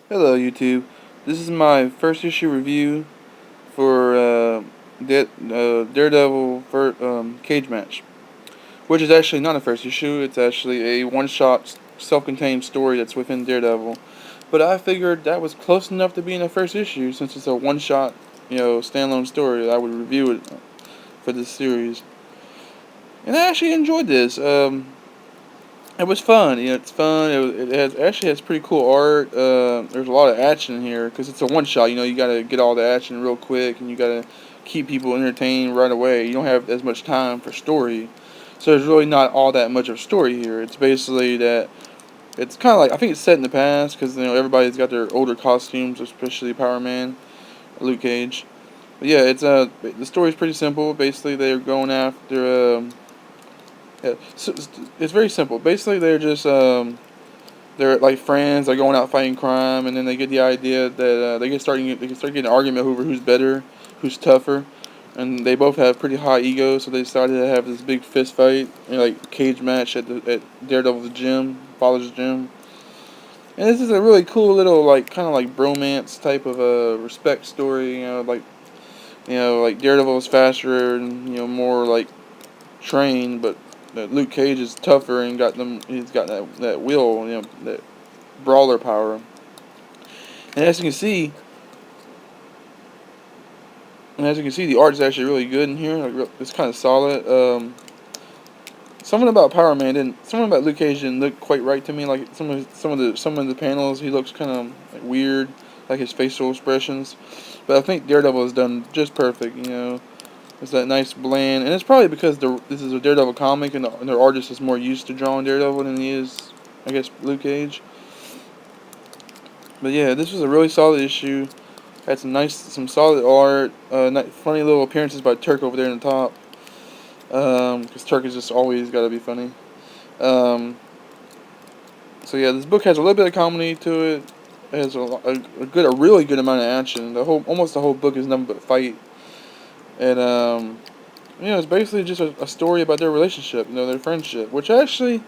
Hello YouTube. This is my first issue review for Daredevil Cage Match, which is actually not a first issue. It's actually a one-shot, self-contained story that's within Daredevil. But I figured that was close enough to being a first issue since it's a one-shot, standalone story. I would review it for this series, and I actually enjoyed this. It was fun. It's fun. It actually has pretty cool art. There's a lot of action here because it's a one shot. You gotta get all the action real quick, and you gotta keep people entertained right away. You don't have as much time for story, so there's really not all that much of story here. It's basically that it's kind of like, I think it's set in the past because everybody's got their older costumes, especially Power Man, Luke Cage. But yeah, the story's pretty simple. Basically, they're going after. Yeah, so it's very simple. Basically, they're like friends. They're going out fighting crime, and then they get the idea that they can start getting an argument over who's better, who's tougher, and they both have pretty high egos. So they decided to have this big fist fight, like cage match at Daredevil's gym, father's gym. And this is a really cool little like kind of like bromance type of a respect story. Like Daredevil is faster and more like trained, but Luke Cage is tougher and got them. He's got that will, that brawler power. And as you can see, the art is actually really good in here. Like, it's kind of solid. Something about Power Man didn't. Something about Luke Cage didn't look quite right to me. Like some of the panels, he looks kind of like weird, like his facial expressions. But I think Daredevil is done just perfect. It's that nice blend, and it's probably because this is a Daredevil comic, and their artist is more used to drawing Daredevil than he is, I guess, Luke Cage. But yeah, this was a really solid issue. Had some solid art, funny little appearances by Turk over there in the top. Because Turk is just always got to be funny. Um, so yeah, this book has a little bit of comedy to it. It has a really good amount of action. Almost the whole book is nothing but fight, and it's basically just a story about their relationship, their friendship. Which actually,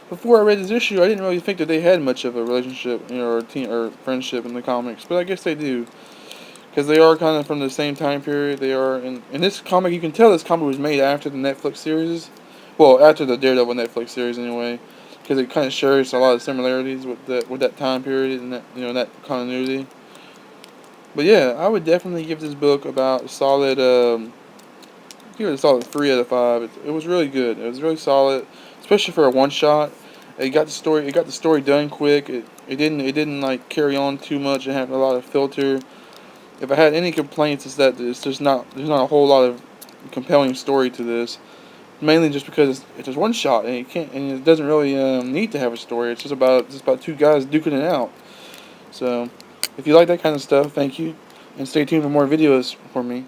before I read this issue, I didn't really think that they had much of a relationship, or team or friendship in the comics, but I guess they do. Because they are kind of from the same time period. They are in this comic. You can tell this comic was made after the Netflix series. Well, after the Daredevil Netflix series, anyway. Because it kind of shares a lot of similarities with that time period and that continuity. But yeah, I would definitely give this book about a solid. Give it a solid 3 out of 5. It was really good. It was really solid, especially for a one shot. It got the story. It got the story done quick. It didn't like carry on too much and have a lot of filter. If I had any complaints, it's that there's not a whole lot of compelling story to this. Mainly just because it's just one shot and it doesn't really need to have a story. It's just about two guys duking it out. So if you like that kind of stuff, thank you, and stay tuned for more videos for me.